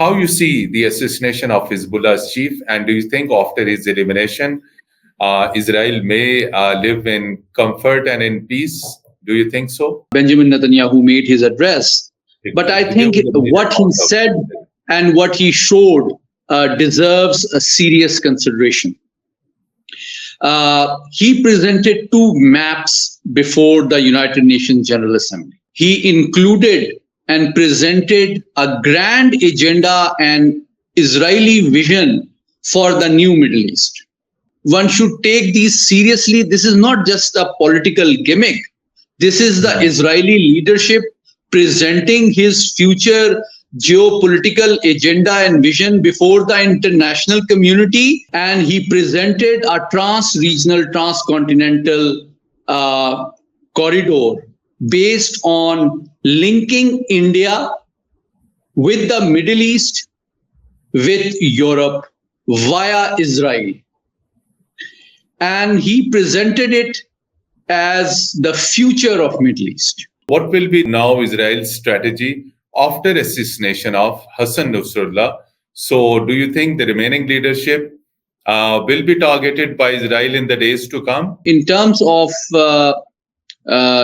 how you see the assassination of Hezbollah's chief, and do you think after his elimination, Israel may live in comfort and in peace? Do you think so? Benjamin Netanyahu made his address, but I think what he said and what he showed deserves a serious consideration. He presented two maps before the United Nations General Assembly. He included and presented a grand agenda and Israeli vision for the new Middle East. One should take these seriously. This is not just a political gimmick. This is the Israeli leadership presenting his future geopolitical agenda and vision before the international community. And he presented a trans-regional, transcontinental corridor based on linking India with the Middle East, with Europe via Israel. And he presented it as the future of Middle East. What will be now Israel's strategy after assassination of Hassan Nasrallah? So do you think the remaining leadership will be targeted by Israel in the days to come? In terms of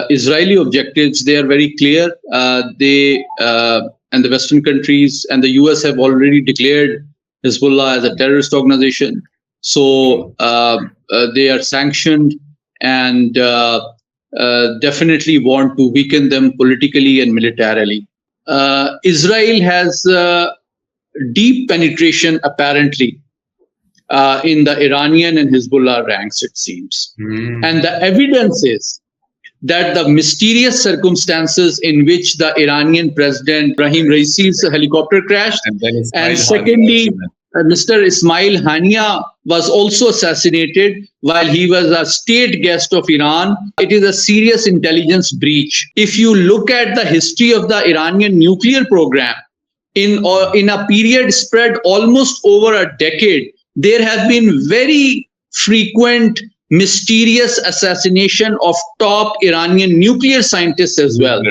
Israeli objectives, they are very clear. They and the Western countries and the US have already declared Hezbollah as a terrorist organization. So they are sanctioned and definitely want to weaken them politically and militarily. Israel has deep penetration, apparently, in the Iranian and Hezbollah ranks, it seems. And the evidence is that the mysterious circumstances in which the Iranian president Ibrahim Raisi's helicopter crashed, and secondly, Mr. Ismail Hania was also assassinated while he was a state guest of Iran. It is a serious intelligence breach. If you look at the history of the Iranian nuclear program, in a period spread almost over a decade, there have been very frequent mysterious assassination of top Iranian nuclear scientists as well.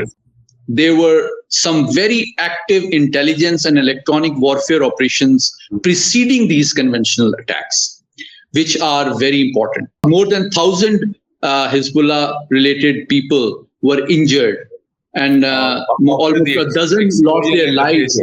There were some very active intelligence and electronic warfare operations preceding these conventional attacks, which are very important. More than 1,000 Hezbollah-related people were injured, and almost a dozen lost their lives.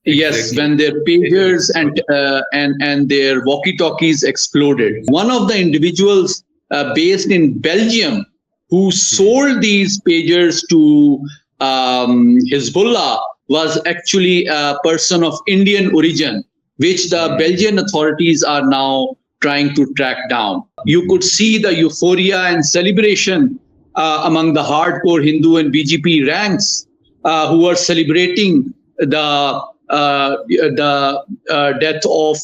Yes, when their pagers and their walkie-talkies exploded. One of the individuals based in Belgium who sold these pagers to Hezbollah was actually a person of Indian origin, which the Belgian authorities are now trying to track down. You could see the euphoria and celebration among the hardcore Hindu and BJP ranks who are celebrating the death of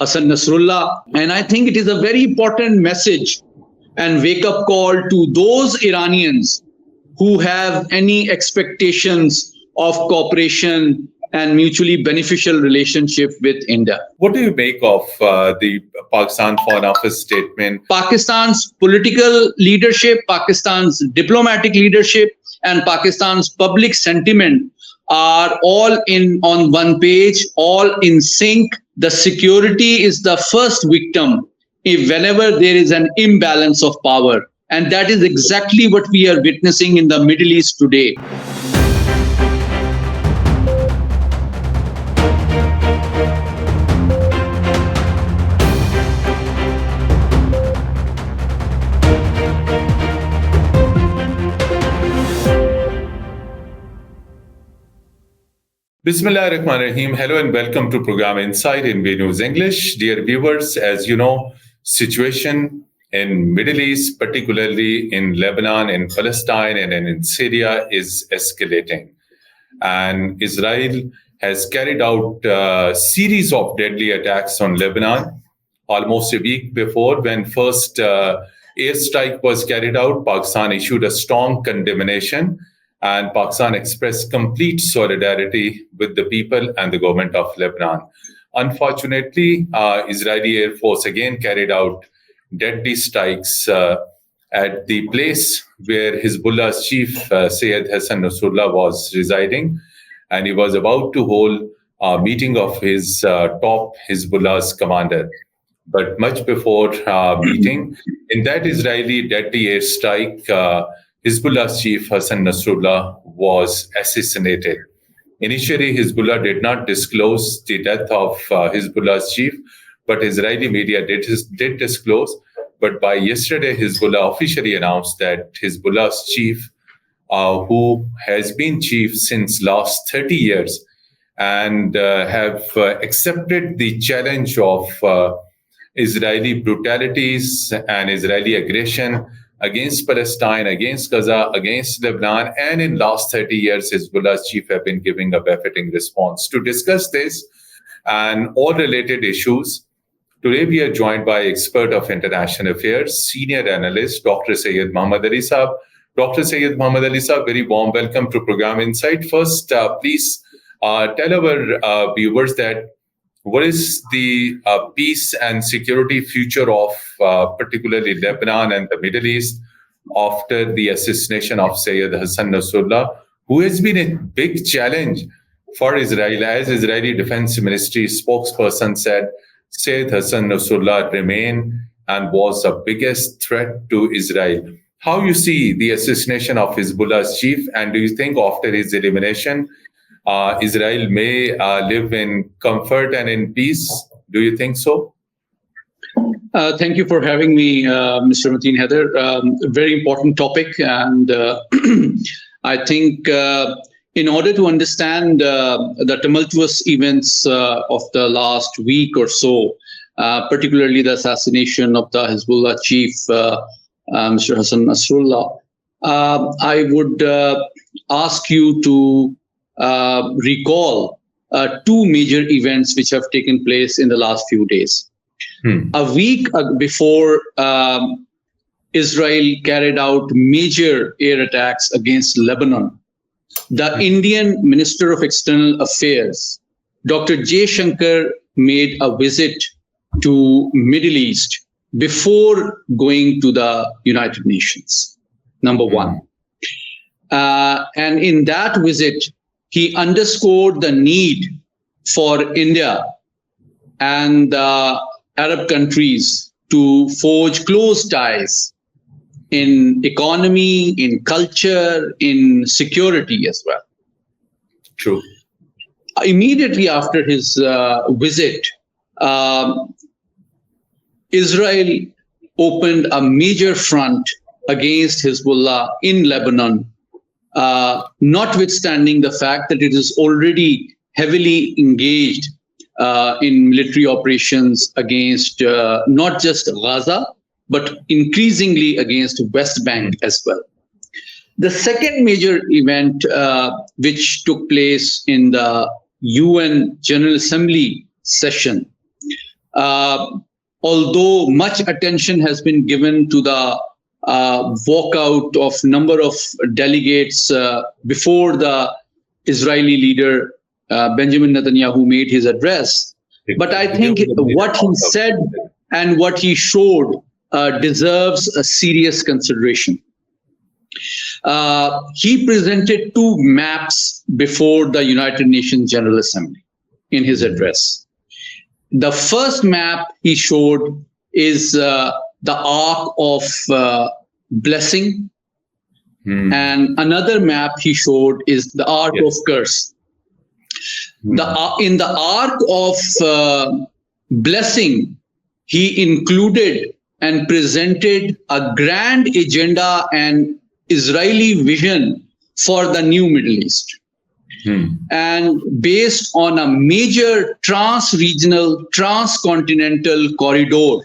Hassan Nasrallah. And I think it is a very important message and wake-up call to those Iranians who have any expectations of cooperation and mutually beneficial relationship with India. What do you make of the Pakistan Foreign Office statement? Pakistan's political leadership, Pakistan's diplomatic leadership, and Pakistan's public sentiment are all on one page, all in sync. The security is the first victim whenever there is an imbalance of power. And that is exactly what we are witnessing in the Middle East today. Bismillahirrahmanirrahim. Hello and welcome to program Inside in V News English. Dear viewers, as you know, situation in Middle East, particularly in Lebanon, in Palestine, and in Syria is escalating. And Israel has carried out a series of deadly attacks on Lebanon almost a week before. When first airstrike was carried out, Pakistan issued a strong condemnation, and Pakistan expressed complete solidarity with the people and the government of Lebanon. Unfortunately, Israeli Air Force again carried out deadly strikes at the place where Hezbollah's chief, Syed Hassan Nasrallah, was residing. And he was about to hold meeting of his top Hezbollah's commander. But much before meeting, in that Israeli deadly airstrike, Hezbollah's chief Hassan Nasrallah was assassinated. Initially, Hezbollah did not disclose the death of Hezbollah's chief, but Israeli media did disclose. But by yesterday, Hezbollah officially announced that Hezbollah's chief, who has been chief since last 30 years, and have accepted the challenge of Israeli brutalities and Israeli aggression against Palestine, against Gaza, against Lebanon, and in last 30 years, Hezbollah's chief have been giving a befitting response. To discuss this and all related issues, today we are joined by expert of international affairs, senior analyst, Dr. Syed Muhammad Ali Sahab. Dr. Syed Muhammad Ali Sahab, very warm welcome to Program Insight. First, please tell our viewers that what is the peace and security future of particularly Lebanon and the Middle East after the assassination of Syed Hassan Nasrallah, who has been a big challenge for Israel. As Israeli Defense Ministry spokesperson said, Syed Hassan Nasrallah remained and was the biggest threat to Israel. How you see the assassination of Hezbollah's chief, and do you think after his elimination, Israel may live in comfort and in peace? Do you think so? Thank you for having me, Mr. Mateen Haider. Very important topic. And I think in order to understand the tumultuous events of the last week or so, particularly the assassination of the Hezbollah chief, Mr. Hassan Nasrallah, I would ask you to recall two major events which have taken place in the last few days. A week before Israel carried out major air attacks against Lebanon, the Indian Minister of External Affairs, Dr. J. Shankar, made a visit to Middle East before going to the United Nations, number one. And in that visit, he underscored the need for India and the Arab countries to forge close ties in economy, in culture, in security as well. True. Immediately after his visit, Israel opened a major front against Hezbollah in Lebanon, notwithstanding the fact that it is already heavily engaged in military operations against not just Gaza, but increasingly against West Bank as well. The second major event which took place in the UN General Assembly session, although much attention has been given to the walkout of number of delegates before the Israeli leader Benjamin Netanyahu made his address. But I think what he said and what he showed deserves a serious consideration. He presented two maps before the United Nations General Assembly in his address. The first map he showed is the arc of blessing, and another map he showed is the arc of curse. In the arc of blessing, he included and presented a grand agenda and Israeli vision for the new Middle East. And based on a major trans-regional, transcontinental corridor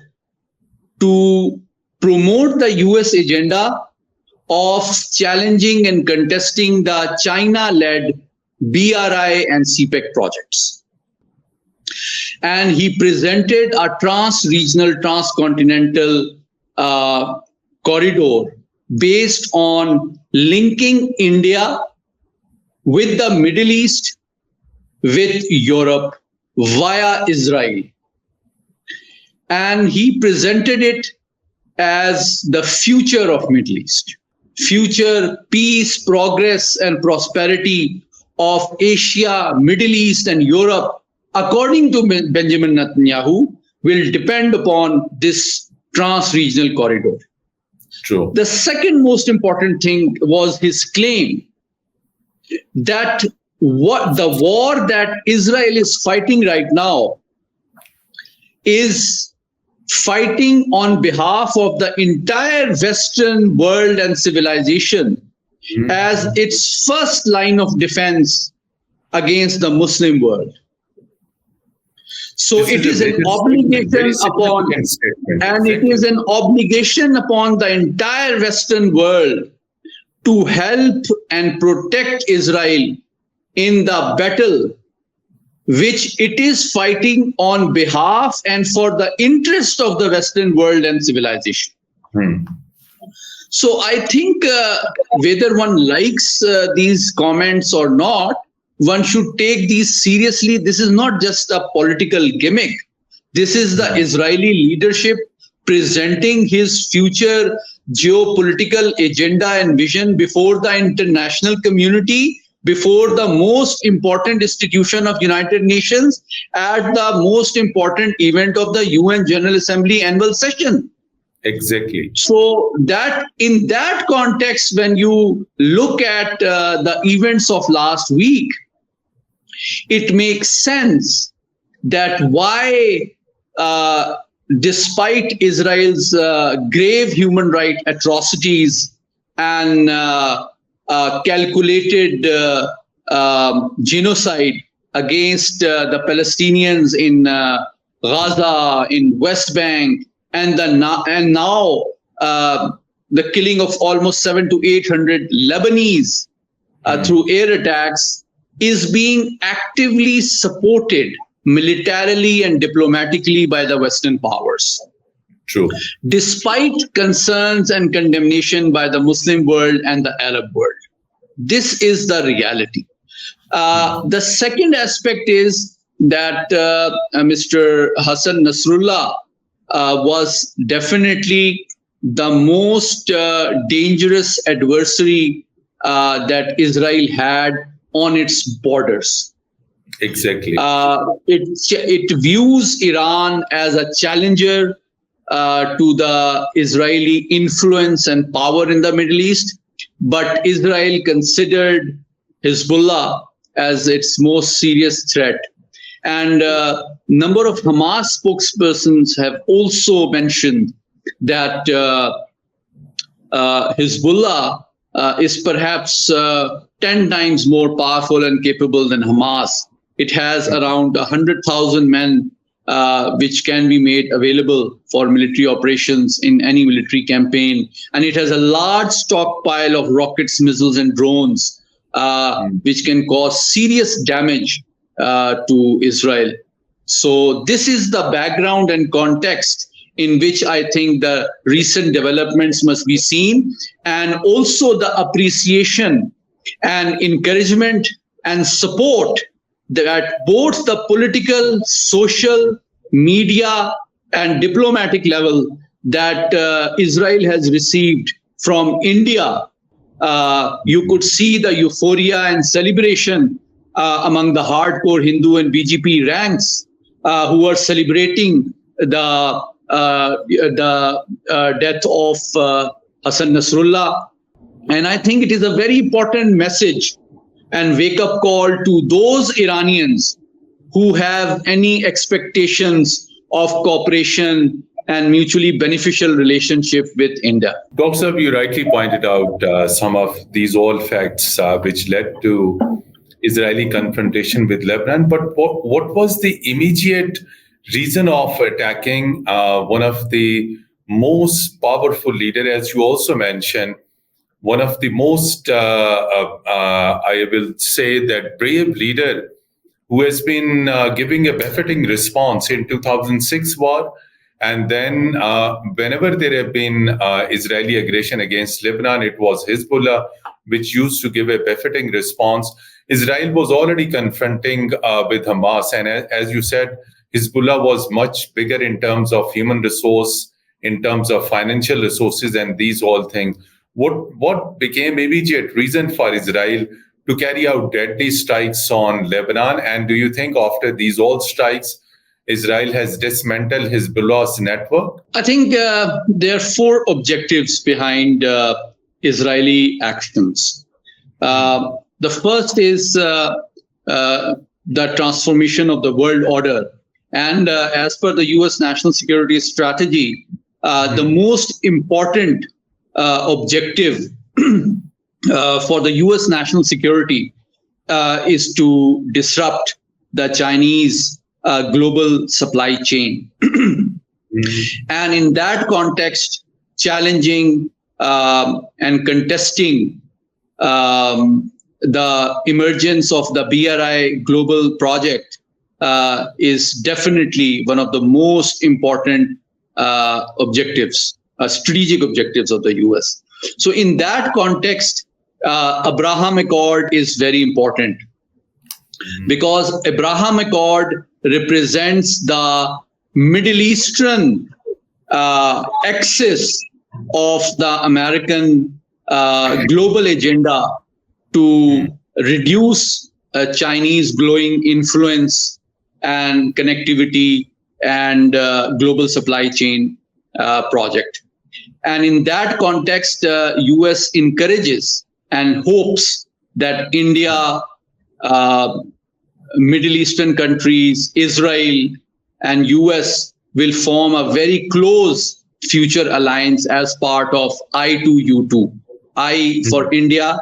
to promote the US agenda of challenging and contesting the China-led BRI and CPEC projects. And he presented a trans-regional, transcontinental corridor based on linking India with the Middle East, with Europe, via Israel. And he presented it as the future of Middle East, future peace, progress, and prosperity of Asia, Middle East, and Europe, according to Benjamin Netanyahu, will depend upon this trans-regional corridor. True. The second most important thing was his claim that the war that Israel is fighting right now is fighting on behalf of the entire Western world and civilization as its first line of defense against the Muslim world. So it is an obligation upon, and it is an obligation upon the entire Western world to help and protect Israel in the battle which it is fighting on behalf and for the interest of the Western world and civilization. So I think whether one likes these comments or not, one should take these seriously. This is not just a political gimmick. This is the Israeli leadership presenting his future geopolitical agenda and vision before the international community, before the most important institution of United Nations, at the most important event of the UN General Assembly annual session. Exactly. So that in that context, when you look at the events of last week, it makes sense that why, despite Israel's grave human rights atrocities and calculated genocide against the Palestinians in Gaza, in West Bank, and now the killing of almost 700 to 800 Lebanese through air attacks, is being actively supported militarily and diplomatically by the Western powers. True. Despite concerns and condemnation by the Muslim world and the Arab world. This is the reality. The second aspect is that Mr. Hassan Nasrallah was definitely the most dangerous adversary that Israel had on its borders. Exactly. It views Iran as a challenger to the Israeli influence and power in the Middle East, but Israel considered Hezbollah as its most serious threat. And number of Hamas spokespersons have also mentioned that Hezbollah is perhaps 10 times more powerful and capable than Hamas. It has around 100,000 men which can be made available for military operations in any military campaign. And it has a large stockpile of rockets, missiles, and drones, which can cause serious damage to Israel. So this is the background and context in which I think the recent developments must be seen, and also the appreciation and encouragement and support that both the political, social, media, and diplomatic level that Israel has received from India. You could see the euphoria and celebration among the hardcore Hindu and BJP ranks who are celebrating the death of Hassan Nasrallah. And I think it is a very important message and wake-up call to those Iranians who have any expectations of cooperation and mutually beneficial relationship with India. Dr. Saab, you rightly pointed out some of these all facts which led to Israeli confrontation with Lebanon. But what was the immediate reason of attacking one of the most powerful leaders, as you also mentioned, one of the most, I will say, that brave leader who has been giving a befitting response in 2006 war. And then whenever there have been Israeli aggression against Lebanon, it was Hezbollah, which used to give a befitting response. Israel was already confronting with Hamas. And as you said, Hezbollah was much bigger in terms of human resource, in terms of financial resources, and these all things. What became immediate reason for Israel to carry out deadly strikes on Lebanon? And do you think after these all strikes, Israel has dismantled Hezbollah's network? I think there are four objectives behind Israeli actions. The first is the transformation of the world order. And as per the US national security strategy, the most important objective for the US national security is to disrupt the Chinese global supply chain. And in that context, challenging and contesting the emergence of the BRI global project is definitely one of the most important objectives, strategic objectives of the US. So in that context, Abraham Accord is very important, because Abraham Accord represents the Middle Eastern axis of the American global agenda to reduce Chinese growing influence and connectivity and global supply chain project. And in that context, US encourages and hopes that India, Middle Eastern countries, Israel, and US will form a very close future alliance as part of I2U2. I for India,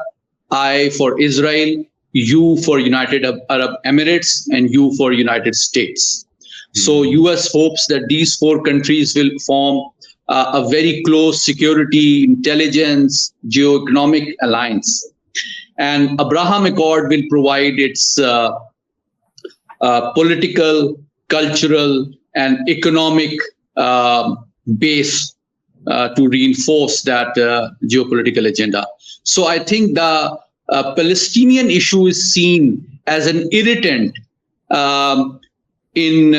I for Israel, U for United Arab Emirates, and U for United States. So US hopes that these four countries will form a very close security, intelligence, geo-economic alliance. And Abraham Accord will provide its political, cultural, and economic base to reinforce that geopolitical agenda. So I think the Palestinian issue is seen as an irritant in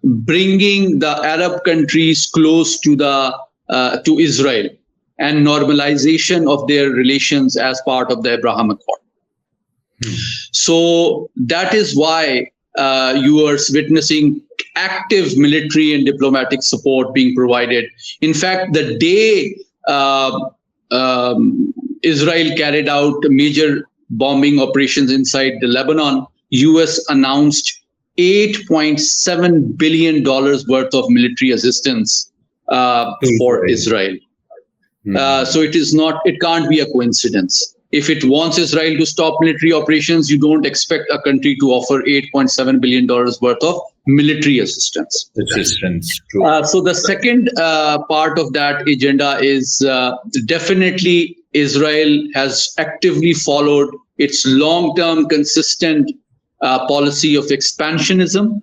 bringing the Arab countries close to to Israel and normalization of their relations as part of the Abraham Accord. So that is why you are witnessing active military and diplomatic support being provided. In fact, the day Israel carried out major bombing operations inside Lebanon, US announced $8.7 billion worth of military assistance for Israel. So it can't be a coincidence. If it wants Israel to stop military operations, you don't expect a country to offer $8.7 billion worth of military assistance. So the second part of that agenda is definitely Israel has actively followed its long-term consistent policy of expansionism,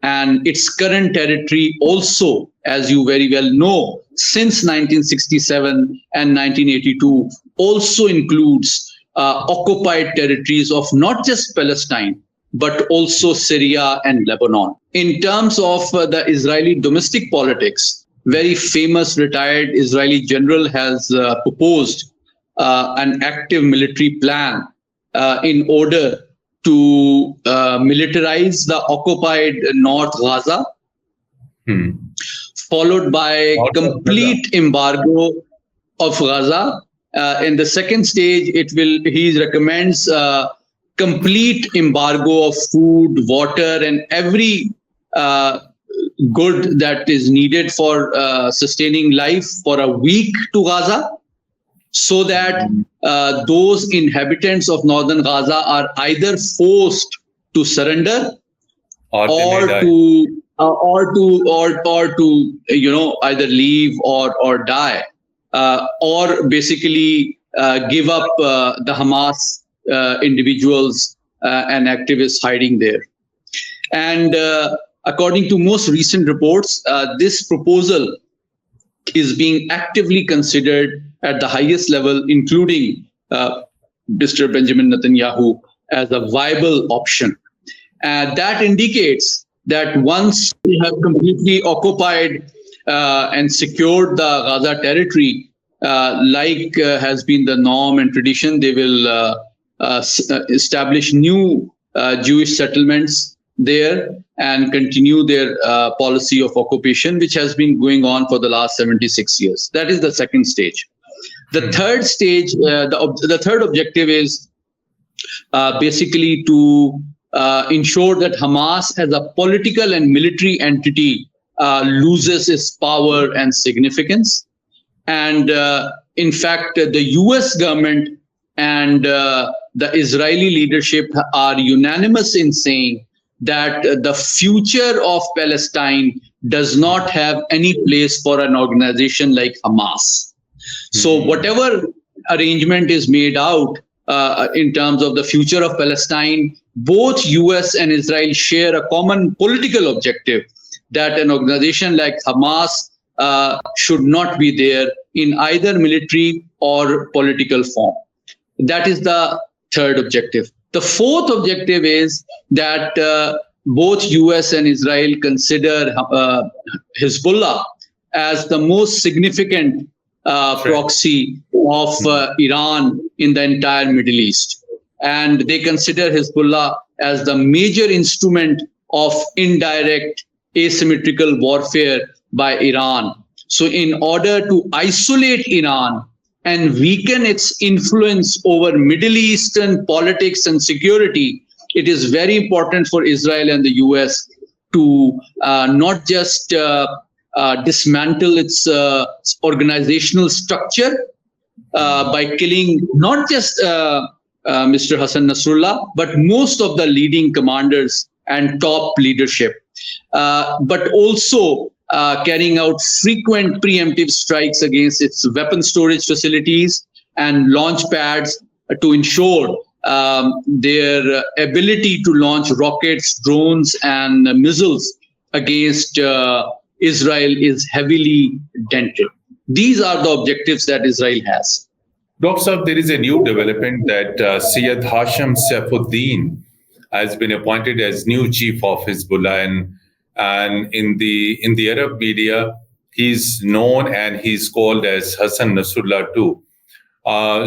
and its current territory also, as you very well know, since 1967 and 1982, also includes occupied territories of not just Palestine, but also Syria and Lebanon. In terms of the Israeli domestic politics, very famous retired Israeli general has proposed an active military plan in order to militarize the occupied North Gaza, followed by complete embargo of Gaza. In the second stage, he recommends complete embargo of food, water, and every good that is needed for sustaining life for a week to Gaza, so that those inhabitants of northern Gaza are either forced to surrender or to either leave or die, or basically give up the Hamas individuals and activists hiding there. And according to most recent reports, this proposal is being actively considered at the highest level, including Mr. Benjamin Netanyahu, as a viable option. That indicates that once we have completely occupied and secured the Gaza territory, like has been the norm and tradition, they will establish new Jewish settlements there and continue their policy of occupation, which has been going on for the last 76 years. That is the second stage. The third stage, the third objective is basically to ensure that Hamas as a political and military entity loses its power and significance. And in fact, the US government and the Israeli leadership are unanimous in saying that the future of Palestine does not have any place for an organization like Hamas. So whatever arrangement is made out in terms of the future of Palestine, both US and Israel share a common political objective that an organization like Hamas should not be there in either military or political form. That is the third objective. The fourth objective is that both US and Israel consider Hezbollah as the most significant proxy of Iran in the entire Middle East. And they consider Hezbollah as the major instrument of indirect asymmetrical warfare by Iran. So in order to isolate Iran and weaken its influence over Middle Eastern politics and security, it is very important for Israel and the US to not just dismantle its organizational structure by killing not just Mr. Hassan Nasrallah, but most of the leading commanders and top leadership, but also carrying out frequent preemptive strikes against its weapon storage facilities and launch pads to ensure their ability to launch rockets, drones, and missiles against Israel is heavily dented. These are the objectives that Israel has. Dr. Saab, there is a new development that Syed Hashim Saifuddin has been appointed as new chief of Hezbollah, and in the Arab media, he's known and he's called as Hassan Nasrallah too.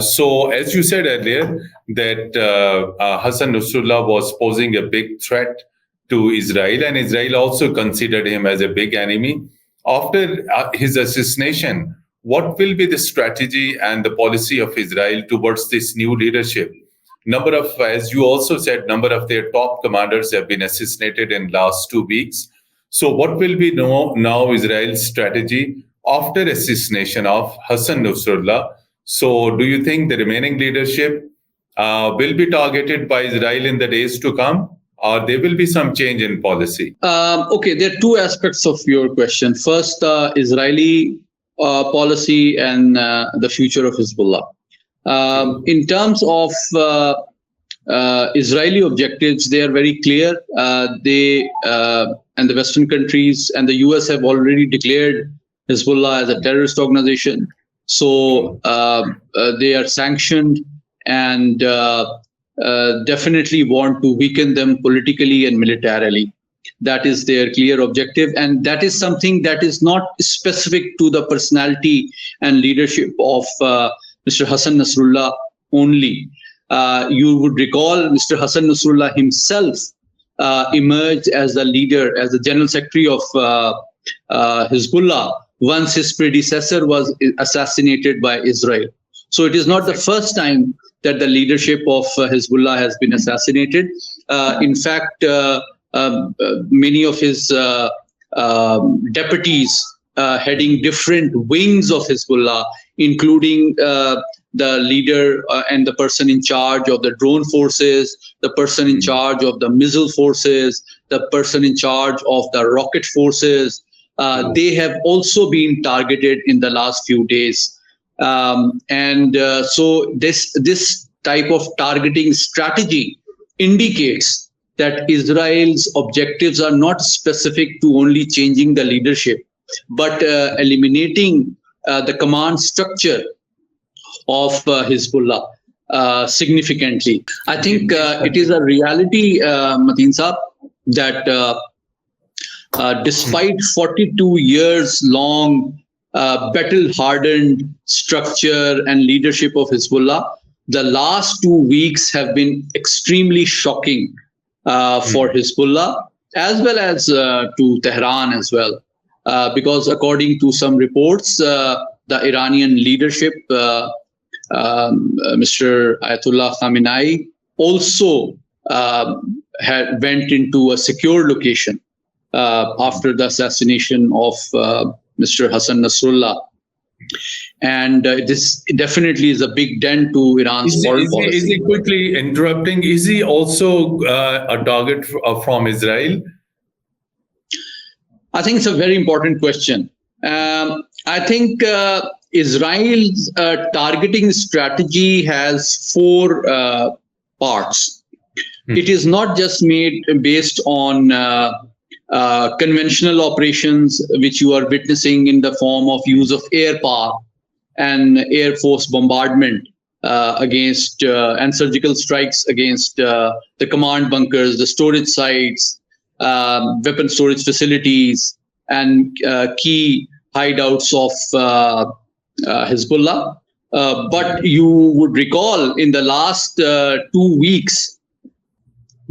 So, as you said earlier, that Hassan Nasrallah was posing a big threat to Israel, and Israel also considered him as a big enemy. After his assassination, what will be the strategy and the policy of Israel towards this new leadership? Number of, as you also said, number of their top commanders have been assassinated in last 2 weeks. So what will be now Israel's strategy after assassination of Hassan Nasrallah? So do you think the remaining leadership will be targeted by Israel in the days to come, or there will be some change in policy? Okay, there are two aspects of your question. First, Israeli policy and the future of Hezbollah. In terms of Israeli objectives, they are very clear. They and the Western countries and the US have already declared Hezbollah as a terrorist organization. So they are sanctioned and definitely want to weaken them politically and militarily. That is their clear objective. And that is something that is not specific to the personality and leadership of Mr. Hassan Nasrallah only. You would recall Mr. Hassan Nasrallah himself emerged as the leader, as the general secretary of Hezbollah once his predecessor was assassinated by Israel. So it is not the first time that the leadership of Hezbollah has been assassinated. In fact, many of his deputies heading different wings of Hezbollah, including the leader and the person in charge of the drone forces, the person in charge of the missile forces, the person in charge of the rocket forces, they have also been targeted in the last few days. So this type of targeting strategy indicates that Israel's objectives are not specific to only changing the leadership, but eliminating the command structure of Hezbollah significantly. I think it is a reality, Mateen Saab, that despite 42 years long battle-hardened structure and leadership of Hezbollah, the last 2 weeks have been extremely shocking for Hezbollah, as well as to Tehran as well. Because according to some reports, the Iranian leadership, Mr. Ayatollah Khamenei, also went into a secure location after the assassination of Mr. Hassan Nasrallah. And this definitely is a big dent to Iran's foreign policy. Is he quickly interrupting? Is he also a target from Israel? I think it's a very important question. I think Israel's targeting strategy has 4 parts. It is not just made based on conventional operations, which you are witnessing in the form of use of air power and air force bombardment against and surgical strikes against the command bunkers, the storage sites, weapon storage facilities, and key hideouts of Hezbollah. But you would recall in the last 2 weeks,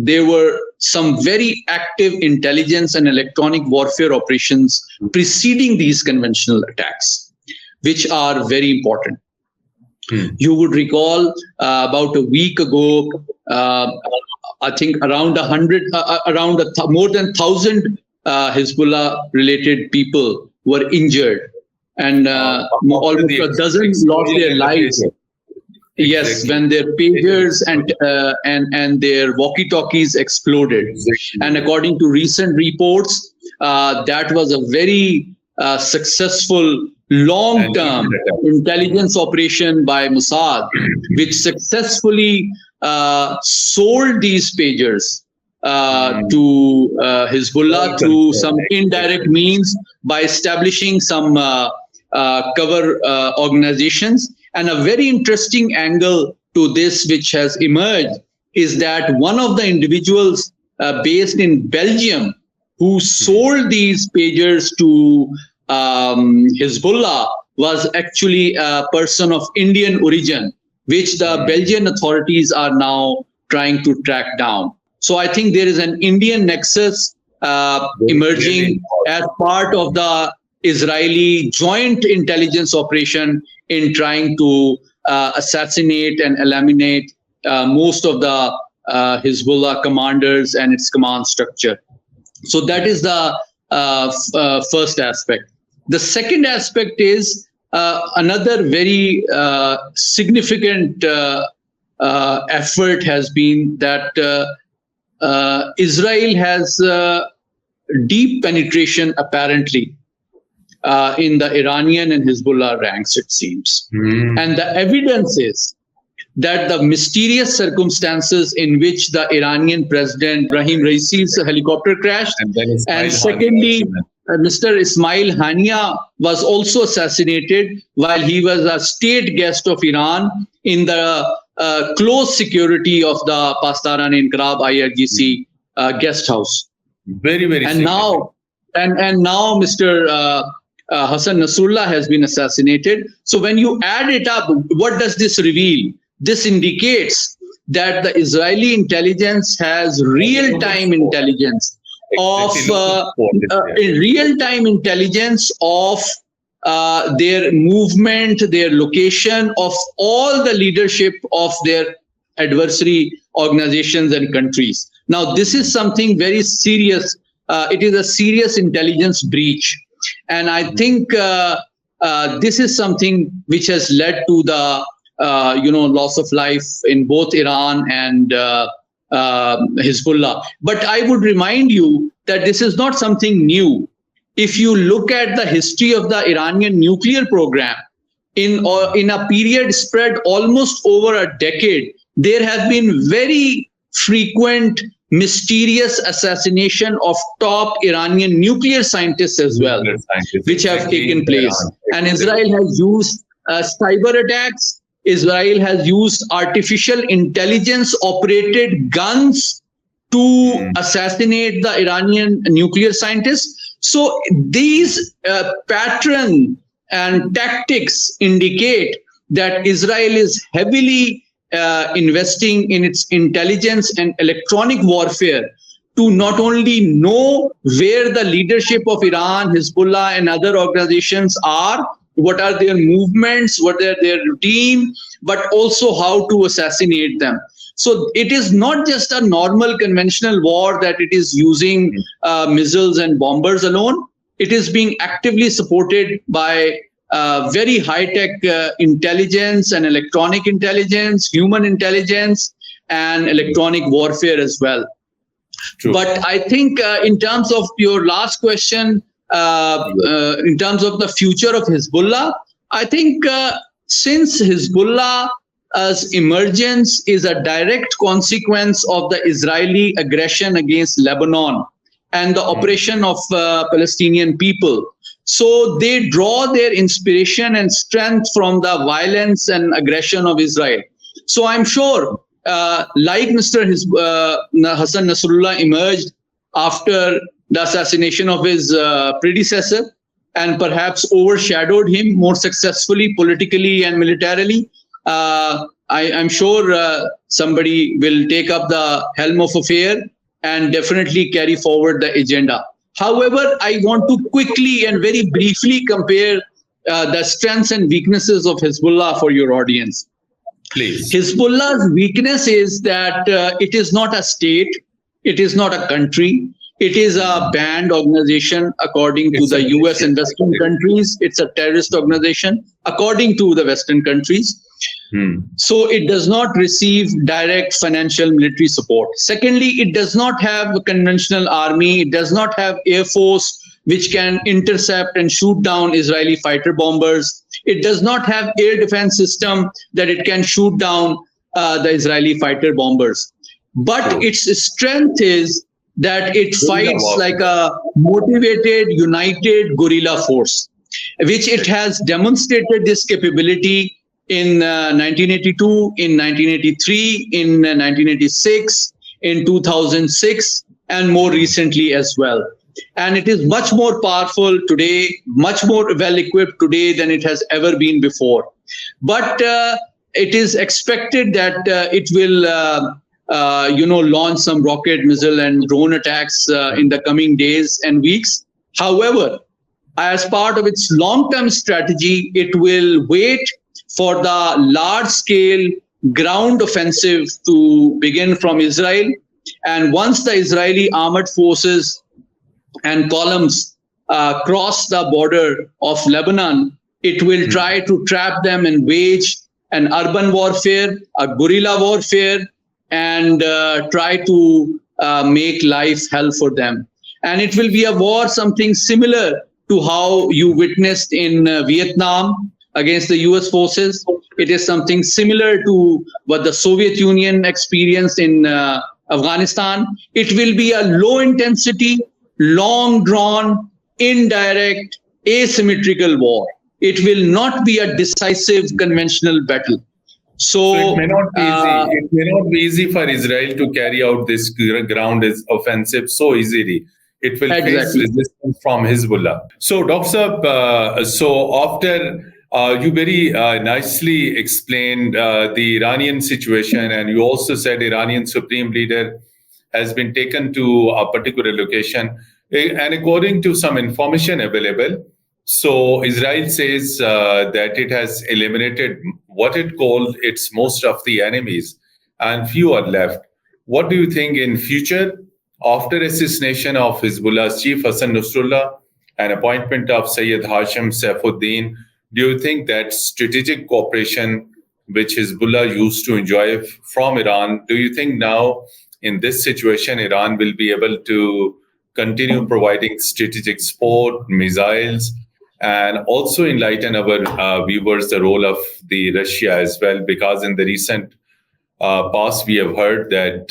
there were some very active intelligence and electronic warfare operations preceding these conventional attacks, which are very important. You would recall about a week ago, I think around more than 1,000 Hezbollah-related people were injured, and almost a dozen lost their lives. Yes, when their pagers and their walkie-talkies exploded. And according to recent reports, that was a very successful long-term intelligence operation by Mossad, which successfully sold these pagers to Hezbollah through some indirect means by establishing some cover organizations. And a very interesting angle to this which has emerged is that one of the individuals based in Belgium who sold these pagers to Hezbollah was actually a person of Indian origin, which the Belgian authorities are now trying to track down. So I think there is an Indian nexus emerging as part of the Israeli joint intelligence operation in trying to assassinate and eliminate most of the Hezbollah commanders and its command structure. So that is the first aspect. The second aspect is another very significant effort has been that Israel has deep penetration, apparently, in the Iranian and Hezbollah ranks, it seems. And the evidence is that the mysterious circumstances in which the Iranian president Ibrahim Raisi's helicopter crashed, and secondly, Mr. Ismail Hania was also assassinated while he was a state guest of Iran in the close security of the Pastaran Inqilab IRGC guest house. Very, very. And now Mr. Hassan Nasrallah has been assassinated. So when you add it up, what does this reveal? This indicates that the Israeli intelligence has real-time intelligence of real-time intelligence of their movement, their location, of all the leadership of their adversary organizations and countries. Now, this is something very serious. It is a serious intelligence breach. And I think this is something which has led to the loss of life in both Iran and Hezbollah. But I would remind you that this is not something new. If you look at the history of the Iranian nuclear program, in a period spread almost over a decade, there have been very frequent mysterious assassination of top Iranian nuclear scientists as well, which have taken place. And Israel has used cyber attacks. Israel has used artificial intelligence operated guns to assassinate the Iranian nuclear scientists. So these pattern and tactics indicate that Israel is heavily investing in its intelligence and electronic warfare to not only know where the leadership of Iran, Hezbollah, and other organizations are, what are their movements, what are their routine, but also how to assassinate them. So it is not just a normal conventional war that it is using missiles and bombers alone. It is being actively supported by very high-tech intelligence and electronic intelligence, human intelligence, and electronic warfare as well. True. But I think in terms of your last question, in terms of the future of Hezbollah, I think since Hezbollah's emergence is a direct consequence of the Israeli aggression against Lebanon and the oppression of Palestinian people. So they draw their inspiration and strength from the violence and aggression of Israel. So I'm sure like Mr. Hassan Nasrallah emerged after the assassination of his predecessor and perhaps overshadowed him more successfully politically and militarily, I'm sure somebody will take up the helm of affair and definitely carry forward the agenda. However, I want to quickly and very briefly compare the strengths and weaknesses of Hezbollah for your audience. Please. Hezbollah's weakness is that it is not a state, it is not a country, it is a banned organization according to the US and Western countries. It's a terrorist organization according to the Western countries. So it does not receive direct financial military support. Secondly, it does not have a conventional army. It does not have air force which can intercept and shoot down Israeli fighter bombers. It does not have air defense system that it can shoot down the Israeli fighter bombers. But its strength is that it fights like a motivated, united guerrilla force, which it has demonstrated this capability in 1982, in 1983, in 1986, in 2006, and more recently as well. And it is much more powerful today, much more well-equipped today than it has ever been before. But it is expected that it will, launch some rocket, missile, and drone attacks in the coming days and weeks. However, as part of its long-term strategy, it will wait for the large-scale ground offensive to begin from Israel. And once the Israeli armored forces and columns cross the border of Lebanon, it will try to trap them and wage an urban warfare, a guerrilla warfare, and try to make life hell for them. And it will be a war, something similar to how you witnessed in Vietnam against the US forces. It is something similar to what the Soviet Union experienced in Afghanistan. It will be a low intensity, long drawn, indirect, asymmetrical war. It will not be a decisive conventional battle. So it may not be easy. It may not be easy for Israel to carry out this ground offensive so easily. It will face resistance from Hezbollah. So, Dr. Saab, so after you very nicely explained the Iranian situation, and you also said Iranian supreme leader has been taken to a particular location. And according to some information available, so Israel says that it has eliminated what it called its most of the enemies, and few are left. What do you think in future, after assassination of Hezbollah's chief Hassan Nasrallah and appointment of Syed Hashim Saifuddin, do you think that strategic cooperation which Hezbollah used to enjoy from Iran, do you think now in this situation Iran will be able to continue providing strategic support, missiles, and also enlighten our viewers the role of the Russia as well? Because in the recent past we have heard that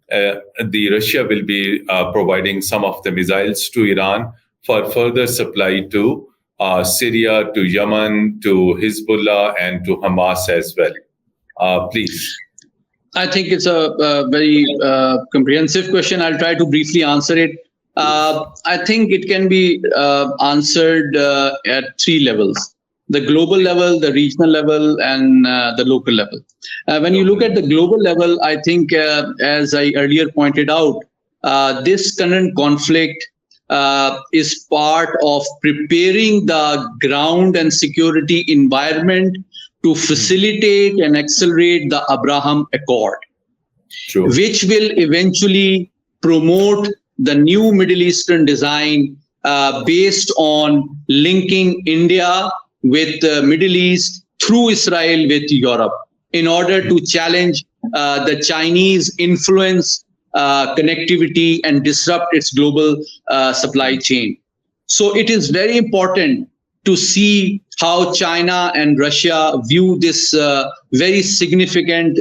the Russia will be providing some of the missiles to Iran for further supply to Syria, to Yemen, to Hezbollah, and to Hamas as well. Please. I think it's a very comprehensive question. I'll try to briefly answer it. I think it can be answered at three levels. the global level, the regional level, and the local level. When you look at the global level, I think, as I earlier pointed out, this current conflict is part of preparing the ground and security environment to facilitate and accelerate the Abraham Accord, which will eventually promote the new Middle Eastern design based on linking India with the Middle East through Israel with Europe in order to challenge the Chinese influence, connectivity, and disrupt its global supply chain. So it is very important to see how China and Russia view this very significant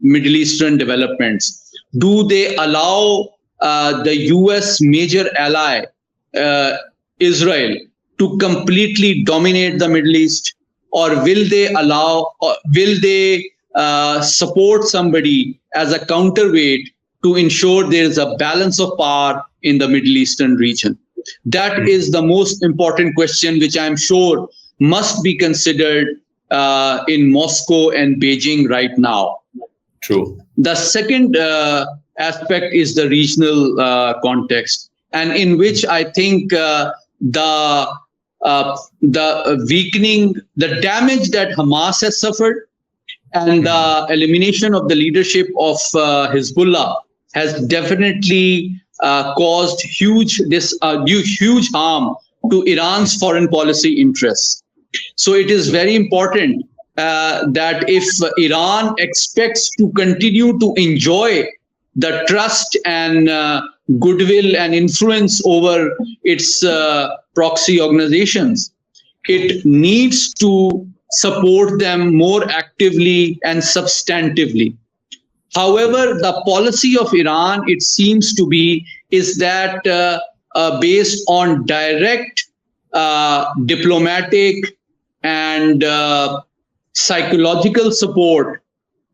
Middle Eastern developments. Do they allow the US major ally, Israel, to completely dominate the Middle East, or will they support somebody as a counterweight to ensure there is a balance of power in the Middle Eastern region? That is the most important question, which I'm sure must be considered in Moscow and Beijing right now. True. The second aspect is the regional context, and in which I think the weakening, the damage that Hamas has suffered, and the elimination of the leadership of Hezbollah has definitely caused huge harm to Iran's foreign policy interests. So it is very important that if Iran expects to continue to enjoy the trust and goodwill and influence over its proxy organizations, it needs to support them more actively and substantively. However, the policy of Iran, it seems to be, is that based on direct diplomatic and psychological support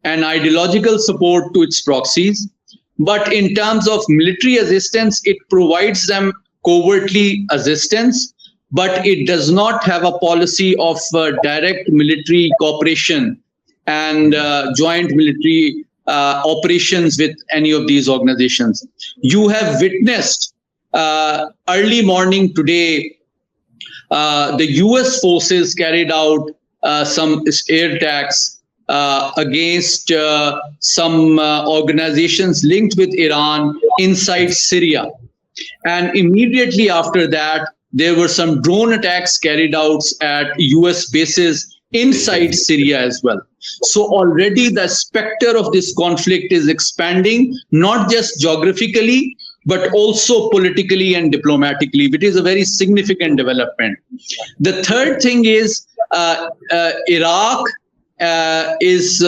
and ideological support to its proxies. But in terms of military assistance, it provides them covertly assistance, but it does not have a policy of direct military cooperation and joint military operations with any of these organizations. You have witnessed early morning today, the US forces carried out some air attacks against some organizations linked with Iran inside Syria. And immediately after that, there were some drone attacks carried out at US bases inside Syria as well. So already the specter of this conflict is expanding, not just geographically, but also politically and diplomatically, which is a very significant development. The third thing is Iraq is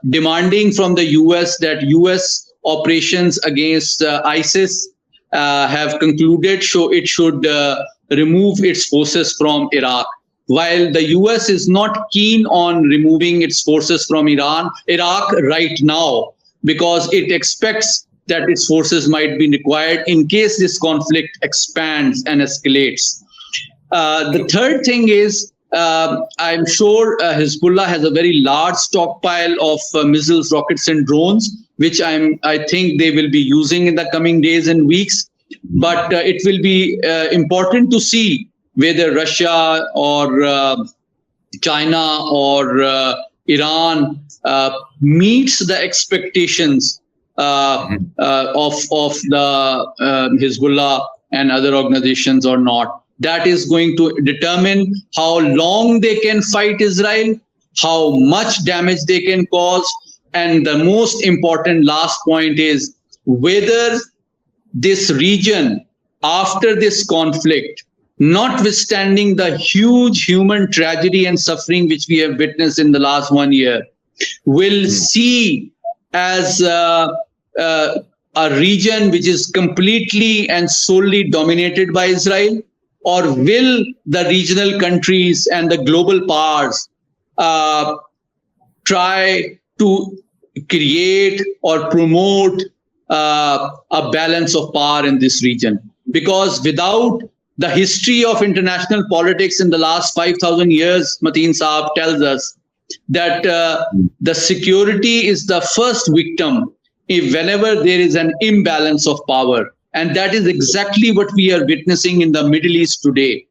demanding from the US that US operations against ISIS have concluded, so it should remove its forces from Iraq. While the US is not keen on removing its forces from Iraq right now, because it expects that its forces might be required in case this conflict expands and escalates. The third thing is, I'm sure Hezbollah has a very large stockpile of missiles, rockets, and drones, which I think they will be using in the coming days and weeks. But it will be important to see whether Russia or China or Iran meets the expectations of the Hezbollah and other organizations or not. That is going to determine how long they can fight Israel, how much damage they can cause, and the most important last point is whether this region, after this conflict, notwithstanding the huge human tragedy and suffering which we have witnessed in the last 1 year, will see as a region which is completely and solely dominated by Israel, or will the regional countries and the global powers try to create or promote a balance of power in this region? Because without the history of international politics in the last 5,000 years, Mateen Saab, tells us that the security is the first victim whenever there is an imbalance of power. And that is exactly what we are witnessing in the Middle East today.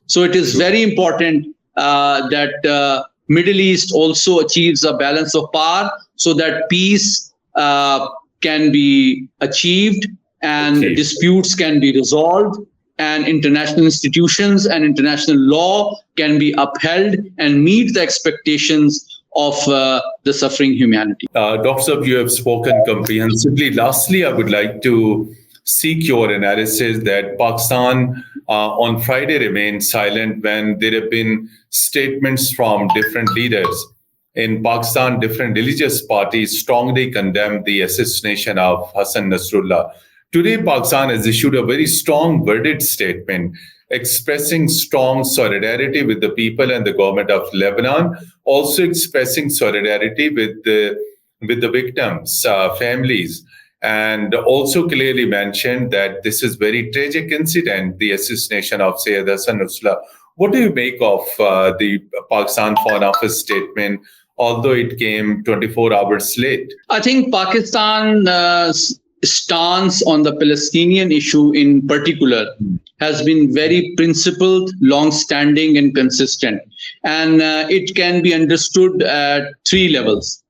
So it is very important that Middle East also achieves a balance of power so that peace can be achieved and disputes can be resolved and international institutions and international law can be upheld and meet the expectations of the suffering humanity. Dr. Saab, you have spoken comprehensively. Lastly, I would like to seek your analysis that Pakistan on Friday remained silent when there have been statements from different leaders in Pakistan. Different religious parties strongly condemned the assassination of Hassan Nasrallah. Today, Pakistan has issued a very strong worded statement expressing strong solidarity with the people and the government of Lebanon, also expressing solidarity with the victims' families, and also clearly mentioned that this is very tragic incident, the assassination of Syed Hassan Nasrallah. What do you make of the Pakistan Foreign Office statement, although it came 24 hours late? I think Pakistan's stance on the Palestinian issue in particular has been very principled, long-standing and consistent. And it can be understood at three levels.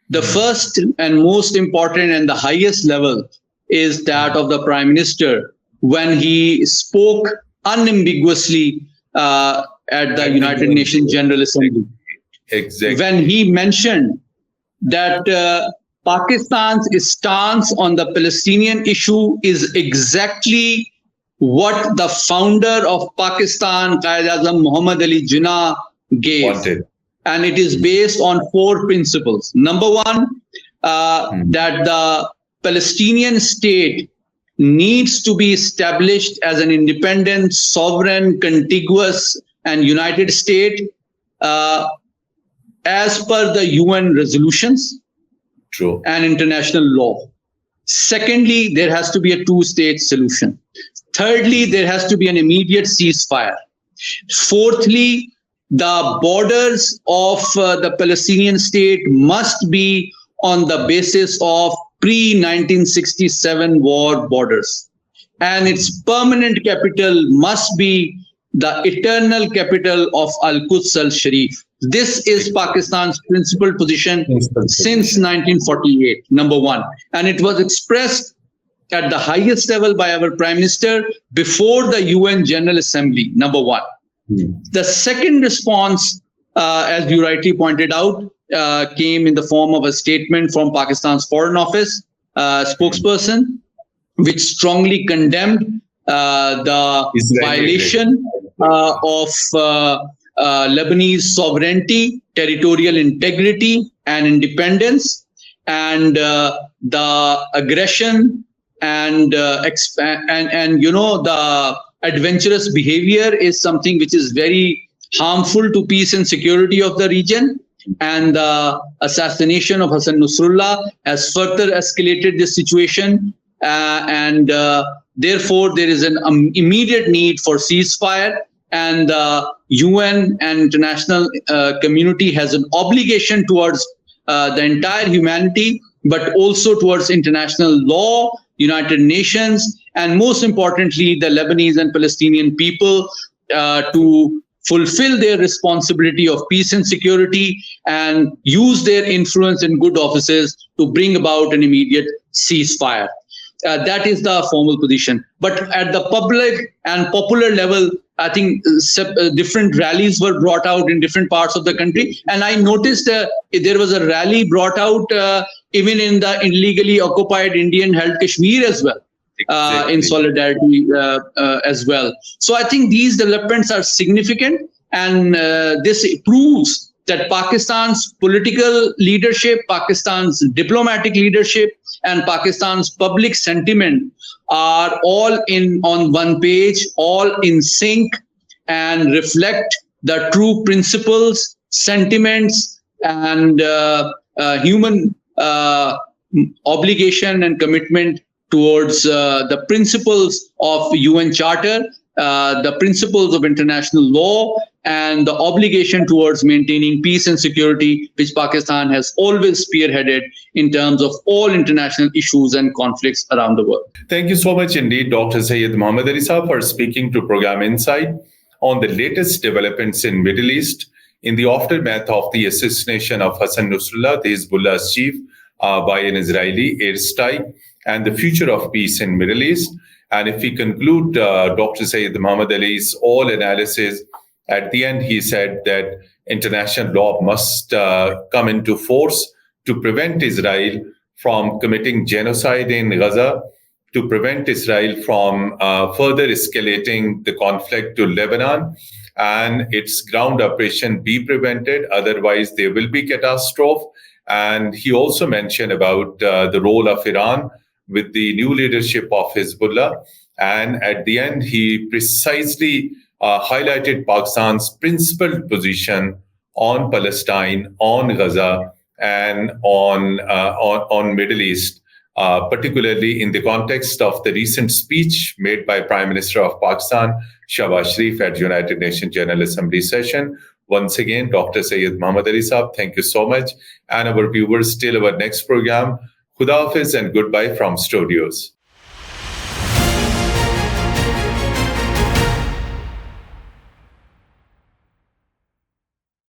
The first and most important and the highest level is that of the Prime Minister when he spoke unambiguously at the United Nations General Assembly. Exactly. When he mentioned that Pakistan's stance on the Palestinian issue is exactly what the founder of Pakistan, Qaid-e-Azam Muhammad Ali Jinnah, gave. And it is based on four principles. Number one, that the Palestinian state needs to be established as an independent, sovereign, contiguous, and united state as per the UN resolutions. True. And international law. Secondly, there has to be a two-state solution. Thirdly, there has to be an immediate ceasefire. Fourthly, the borders of the Palestinian state must be on the basis of pre-1967 war borders. And its permanent capital must be the eternal capital of Al-Quds al-Sharif. This is Pakistan's principal position since 1948, number one. And it was expressed at the highest level by our Prime Minister before the UN General Assembly, number one. The second response, as you rightly pointed out, came in the form of a statement from Pakistan's Foreign Office spokesperson, which strongly condemned the violation of Lebanese sovereignty, territorial integrity, and independence, and the aggression and the adventurous behavior is something which is very harmful to peace and security of the region. And the assassination of Hassan Nasrallah has further escalated this situation, and therefore there is an immediate need for ceasefire. And the UN and international community has an obligation towards the entire humanity, but also towards international law, United Nations, and most importantly, the Lebanese and Palestinian people to fulfill their responsibility of peace and security and use their influence in good offices to bring about an immediate ceasefire. That is the formal position. But at the public and popular level, I think different rallies were brought out in different parts of the country. And I noticed there was a rally brought out even in the illegally occupied Indian-held Kashmir as well, in solidarity as well. So I think these developments are significant, and this proves that Pakistan's political leadership, Pakistan's diplomatic leadership, and Pakistan's public sentiment are all on one page, all in sync, and reflect the true principles, sentiments, and human obligation and commitment towards the principles of UN Charter the principles of international law and the obligation towards maintaining peace and security, which Pakistan has always spearheaded in terms of all international issues and conflicts around the world. Thank you so much indeed, Dr. Syed Muhammad Ali Saab, for speaking to Program Insight on the latest developments in Middle East in the aftermath of the assassination of Hassan Nasrallah, the Hezbollah's chief, by an Israeli airstrike, and the future of peace in Middle East. And if we conclude Dr. Syed Muhammad Ali's all analysis, at the end he said that international law must come into force to prevent Israel from committing genocide in Gaza, to prevent Israel from further escalating the conflict to Lebanon, and its ground operation be prevented. Otherwise, there will be catastrophe. And he also mentioned about the role of Iran with the new leadership of Hezbollah. And at the end, he precisely highlighted Pakistan's principled position on Palestine, on Gaza, and on Middle East, particularly in the context of the recent speech made by Prime Minister of Pakistan, Shahbaz Sharif, at United Nations General Assembly session. Once again, Dr. Syed Muhammad Ali Saab, thank you so much. And our viewers, till our next program, Khuda Hafiz and goodbye from studios.